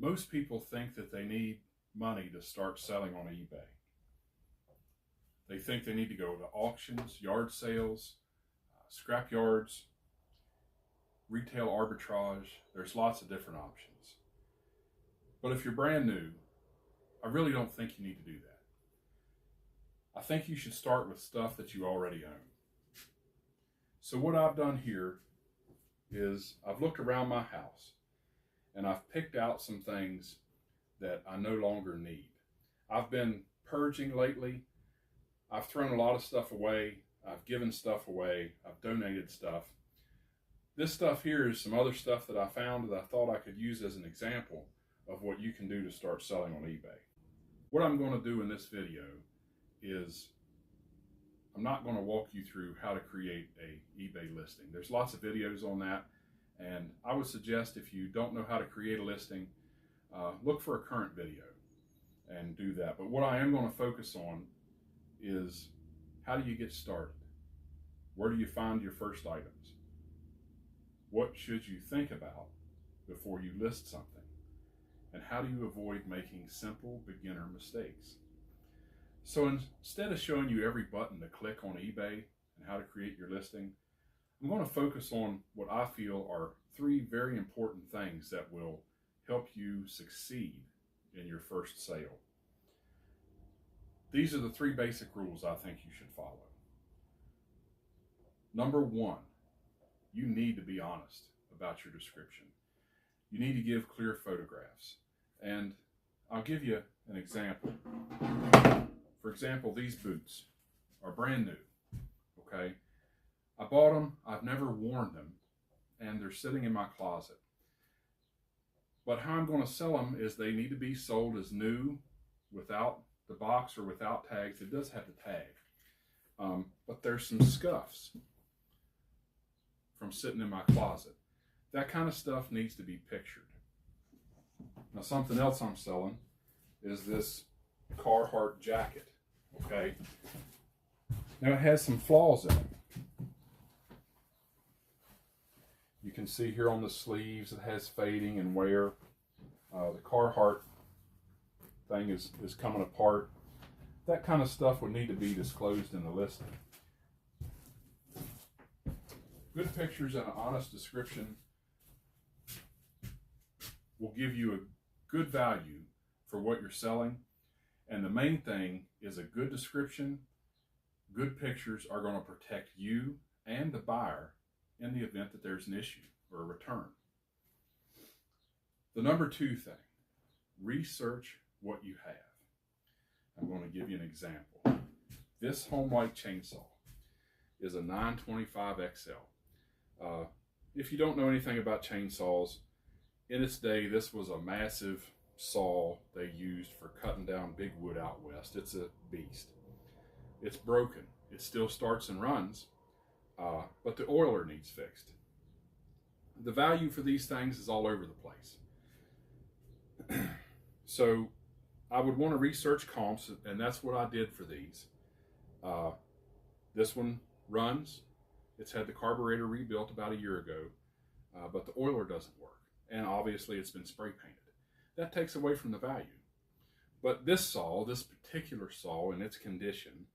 Most people think that they need money to start selling on eBay. They think they need to go to auctions, yard sales, scrap yards, retail arbitrage. There's lots of different options. But if you're brand new, I really don't think you need to do that. I think you should start with stuff that you already own. So what I've done here is I've looked around my house and I've picked out some things that I no longer need. I've been purging lately. I've thrown a lot of stuff away. I've given stuff away. I've donated stuff. This stuff here is some other stuff that I found that I thought I could use as an example of what you can do to start selling on eBay. What I'm going to do in this video is I'm not going to walk you through how to create a eBay listing. There's lots of videos on that, and I would suggest if you don't know how to create a listing, look for a current video and do that. But what I am going to focus on is how do you get started? Where do you find your first items? What should you think about before you list something? And how do you avoid making simple beginner mistakes? So instead of showing you every button to click on eBay and how to create your listing, I'm going to focus on what I feel are 3 very important things that will help you succeed in your first sale. These are the 3 basic rules I think you should follow. Number 1, you need to be honest about your description. You need to give clear photographs. And I'll give you an example. For example, these boots are brand new, okay? I bought them, I've never worn them, and they're sitting in my closet. But how I'm going to sell them is they need to be sold as new, without the box or without tags. It does have the tag, but there's some scuffs from sitting in my closet. That kind of stuff needs to be pictured. Now, something else I'm selling is this Carhartt jacket, okay? Now, it has some flaws in it. You can see here on the sleeves it has fading and wear. The Carhartt thing is coming apart. That kind of stuff would need to be disclosed in the listing. Good pictures and an honest description will give you a good value for what you're selling. And the main thing is a good description. Good pictures are going to protect you and the buyer in the event that there's an issue or a return. The number 2 thing, research what you have. I'm going to give you an example. This home light chainsaw is a 925 XL. If you don't know anything about chainsaws, in its day, this was a massive saw they used for cutting down big wood out west. It's a beast. It's broken. It still starts and runs, but the oiler needs fixed. The value for these things is all over the place. So I would want to research comps, and that's what I did for these. This one runs. It's had the carburetor rebuilt about a year ago, but the oiler doesn't work. And obviously it's been spray painted. That takes away from the value. But this saw, this particular saw in its condition,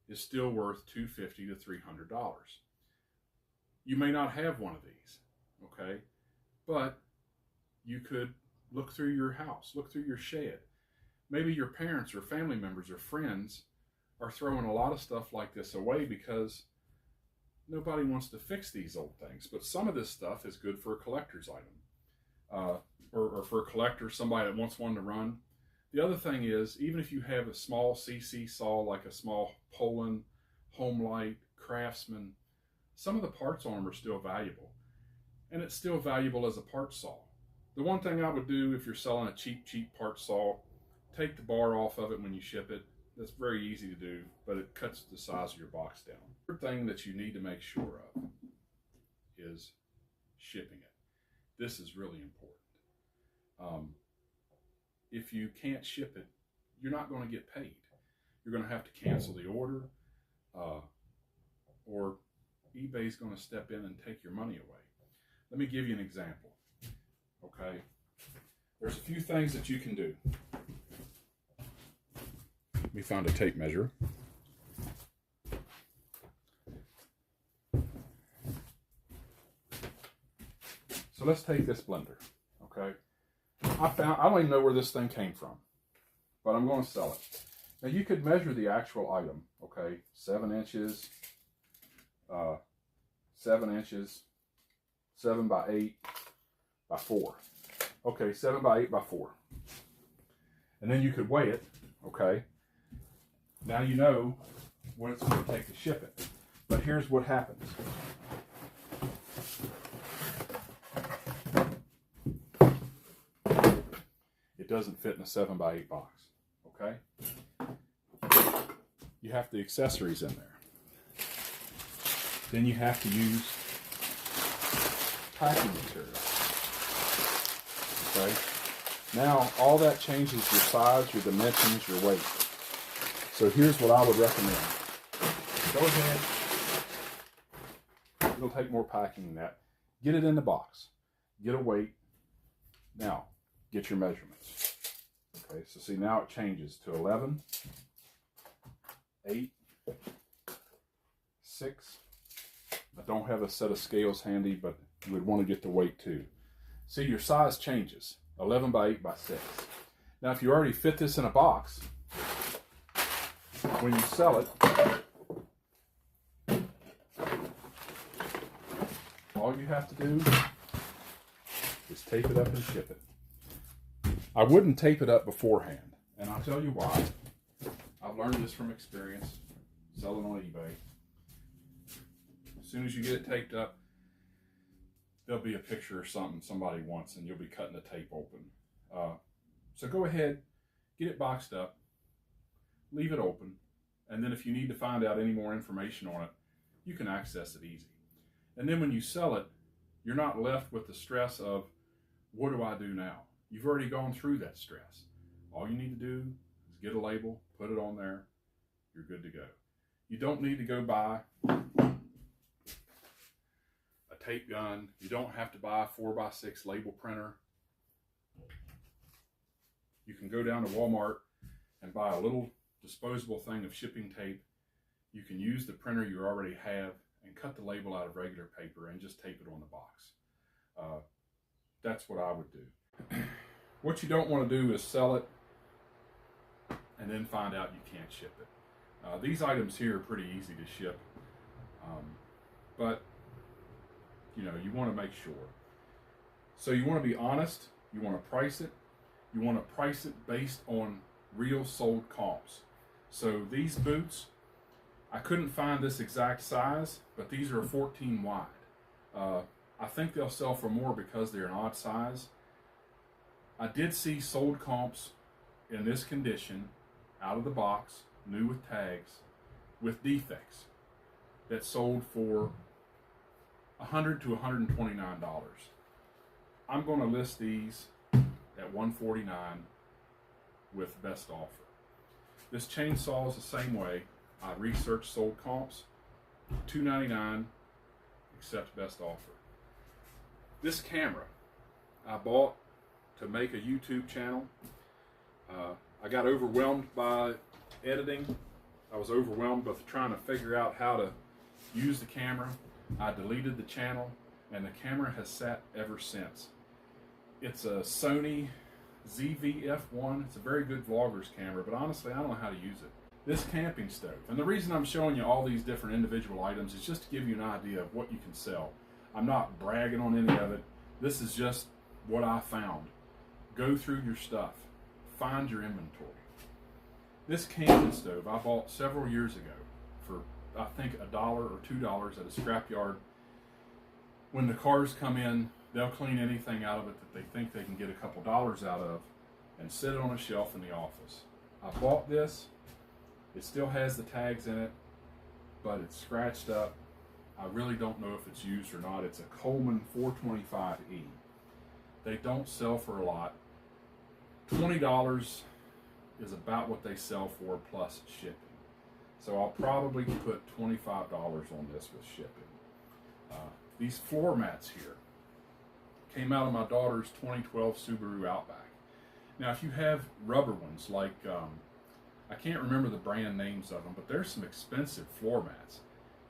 is still worth $250 to $300. You may not have one of these, okay? But you could look through your house, look through your shed. Maybe your parents or family members or friends are throwing a lot of stuff like this away because nobody wants to fix these old things. But some of this stuff is good for a collector's item, or for a collector, somebody that wants one to run. The other thing is, even if you have a small CC saw, like a small Poland, Homelight, Craftsman, some of the parts on them are still valuable. And it's still valuable as a part saw. The one thing I would do if you're selling a cheap part saw, take the bar off of it when you ship it. That's very easy to do, but it cuts the size of your box down. The third thing that you need to make sure of is shipping it. This is really important. If you can't ship it, you're not going to get paid. You're going to have to cancel the order, or eBay's going to step in and take your money away. Let me give you an example. Okay, There's a few things that you can do. Let me find a tape measure. So let's take this blender, okay? I don't even know where this thing came from, but I'm going to sell it. Now you could measure the actual item, okay? 7 inches, 7 inches, 7 by 8 by 4. Okay, 7 by 8 by 4. And then you could weigh it, okay? Now you know what it's going to take to ship it. But here's what happens. It doesn't fit in a 7 by 8 box, okay? You have the accessories in there. Then you have to use packing material, okay? Now, all that changes your size, your dimensions, your weight. So here's what I would recommend. Go ahead. It'll take more packing than that. Get it in the box. Get a weight. Now, get your measurements. Okay, so see now it changes to 11, 8, 6. I don't have a set of scales handy, but you would want to get the weight too. See, your size changes. 11 by 8 by 6. Now, if you already fit this in a box, when you sell it, all you have to do is tape it up and ship it. I wouldn't tape it up beforehand, and I'll tell you why. I've learned this from experience, selling on eBay. As soon as you get it taped up, there'll be a picture or something somebody wants, and you'll be cutting the tape open. So go ahead, get it boxed up, leave it open, and then if you need to find out any more information on it, you can access it easy. And then when you sell it, you're not left with the stress of, what do I do now? You've already gone through that stress. All you need to do is get a label, put it on there, you're good to go. You don't need to go buy a tape gun. You don't have to buy a 4x6 label printer. You can go down to Walmart and buy a little disposable thing of shipping tape. You can use the printer you already have and cut the label out of regular paper and just tape it on the box. That's what I would do. What you don't want to do is sell it and then find out you can't ship it. These items here are pretty easy to ship, but you know, you want to make sure. So you want to be honest, you want to price it, you want to price it based on real sold comps. So these boots, I couldn't find this exact size, but these are a 14 wide. I think they'll sell for more because they're an odd size. I did see sold comps in this condition, out of the box, new with tags, with defects, that sold for $100 to $129. I'm going to list these at $149 with best offer. This chainsaw is the same way. I researched sold comps, $299, accept best offer. This camera I bought to make a YouTube channel. I got overwhelmed by editing. I was overwhelmed with trying to figure out how to use the camera. I deleted the channel, and the camera has sat ever since. It's a Sony ZV-F1. It's a very good vlogger's camera, but honestly, I don't know how to use it. This camping stove, and the reason I'm showing you all these different individual items is just to give you an idea of what you can sell. I'm not bragging on any of it. This is just what I found. Go through your stuff. Find your inventory. This camping stove I bought several years ago for, I think, $1 or $2 at a scrapyard. When the cars come in, they'll clean anything out of it that they think they can get a couple dollars out of and sit it on a shelf in the office. I bought this. It still has the tags in it, but it's scratched up. I really don't know if it's used or not. It's a Coleman 425E. They don't sell for a lot. $20 is about what they sell for plus shipping. So I'll probably put $25 on this with shipping. These floor mats here came out of my daughter's 2012 Subaru Outback. Now, if you have rubber ones, like I can't remember the brand names of them, but there's some expensive floor mats.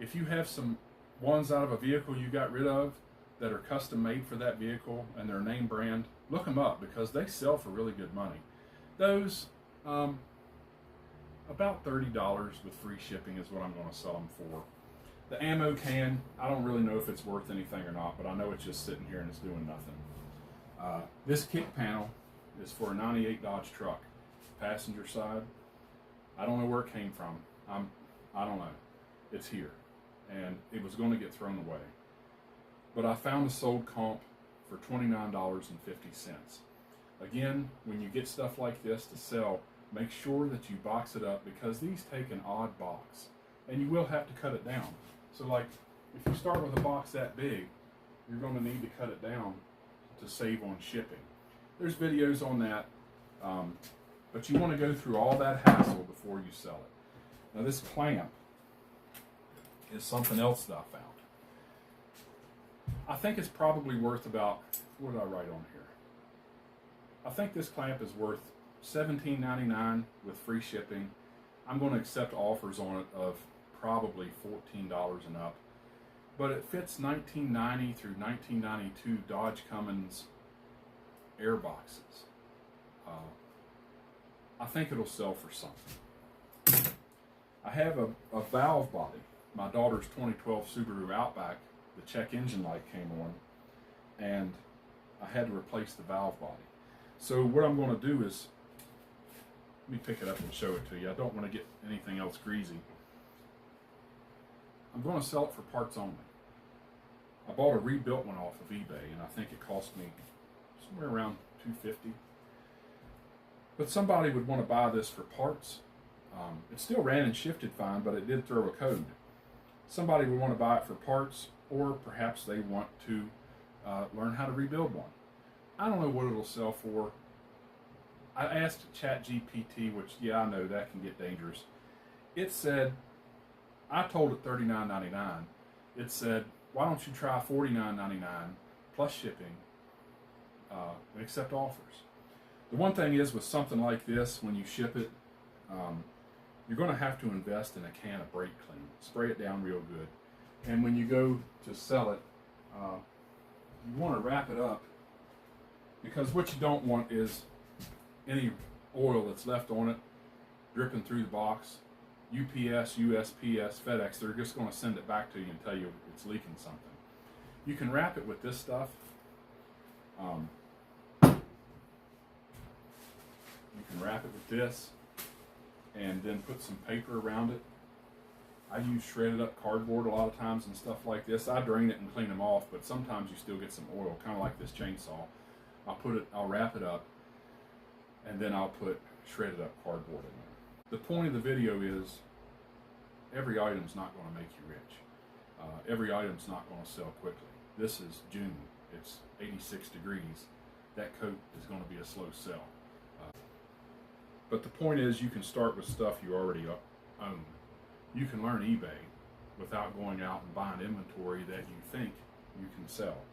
If you have some ones out of a vehicle you got rid of that are custom made for that vehicle and they're name brand, look them up because they sell for really good money. Those, about $30 with free shipping is what I'm going to sell them for. The ammo can, I don't really know if it's worth anything or not, but I know it's just sitting here and it's doing nothing. This kick panel is for a 98 Dodge truck, passenger side. I don't know where it came from. I don't know. It's here, and it was going to get thrown away. But I found a sold comp for $29.50. Again, when you get stuff like this to sell, make sure that you box it up because these take an odd box, and you will have to cut it down. So like, if you start with a box that big, you're going to need to cut it down to save on shipping. There's videos on that, but you want to go through all that hassle before you sell it. Now this clamp is something else that I found. I think it's probably worth about, what did I write on here? I think this clamp is worth $17.99 with free shipping. I'm going to accept offers on it of probably $14 and up. But it fits 1990 through 1992 Dodge Cummins air boxes. I think it'll sell for something. I have a valve body. My daughter's 2012 Subaru Outback, the check engine light came on, and I had to replace the valve body. So what I'm going to do is, let me pick it up and show it to you. I don't want to get anything else greasy. I'm going to sell it for parts only. I bought a rebuilt one off of eBay, and I think it cost me somewhere around $250. But somebody would want to buy this for parts. It still ran and shifted fine, but it did throw a code. Somebody would want to buy it for parts, or perhaps they want to learn how to rebuild one. I don't know what it'll sell for. I asked ChatGPT, which, yeah, I know that can get dangerous. It said, I told it $39.99. It said, why don't you try $49.99 plus shipping and accept offers? The one thing is with something like this, when you ship it, you're going to have to invest in a can of brake clean. Spray it down real good. And when you go to sell it, you want to wrap it up, because what you don't want is any oil that's left on it dripping through the box. UPS, USPS, FedEx, they're just going to send it back to you and tell you it's leaking something. You can wrap it with this stuff. You can wrap it with this and then put some paper around it. I use shredded up cardboard a lot of times and stuff like this. I drain it and clean them off, but sometimes you still get some oil, kind of like this chainsaw. I'll wrap it up, and then I'll put shredded up cardboard in there. The point of the video is every item's not going to make you rich. Every item's not going to sell quickly. This is June. It's 86 degrees. That coat is going to be a slow sell. But the point is, you can start with stuff you already own. You can learn eBay without going out and buying inventory that you think you can sell.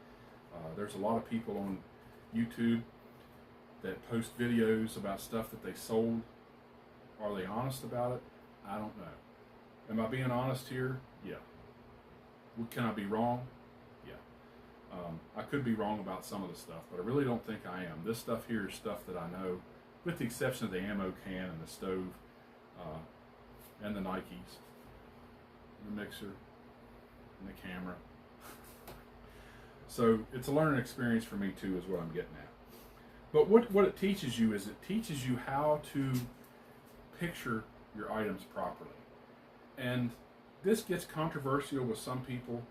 There's a lot of people on YouTube that post videos about stuff that they sold. Are they honest about it? I don't know. Am I being honest here? Yeah. Can I be wrong? Yeah. I could be wrong about some of the stuff, but I really don't think I am. This stuff here is stuff that I know, with the exception of the ammo can and the stove and the Nikes, the mixer, and the camera. So it's a learning experience for me too, is what I'm getting at. But what it teaches you is it teaches you how to picture your items properly. And this gets controversial with some people,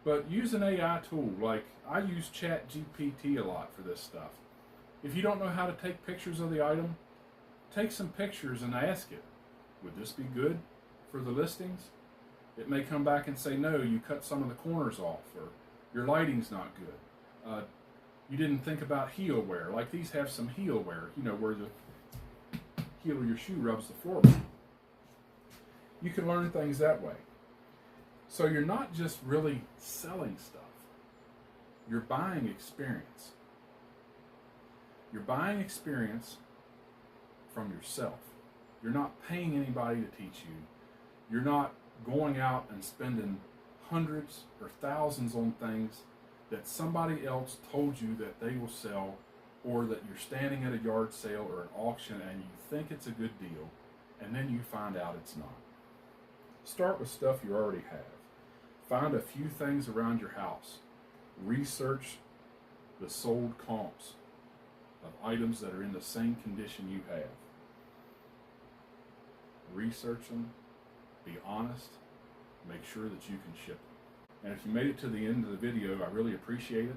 but use an AI tool. Like, I use ChatGPT a lot for this stuff. If you don't know how to take pictures of the item, take some pictures and ask it, would this be good for the listings? It may come back and say, no, you cut some of the corners off, or your lighting's not good. You didn't think about heel wear. Like, these have some heel wear, you know, where the heel of your shoe rubs the floor. You can learn things that way. So you're not just really selling stuff. You're buying experience. You're buying experience from yourself. You're not paying anybody to teach you. You're not going out and spending hundreds or thousands on things that somebody else told you that they will sell, or that you're standing at a yard sale or an auction and you think it's a good deal, and then you find out it's not. Start with stuff you already have. Find a few things around your house. Research the sold comps of items that are in the same condition you have. Research them, be honest, make sure that you can ship them. And if you made it to the end of the video, I really appreciate it.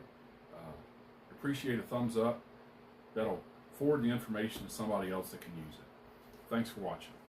Appreciate a thumbs up. That'll forward the information to somebody else that can use it. Thanks for watching.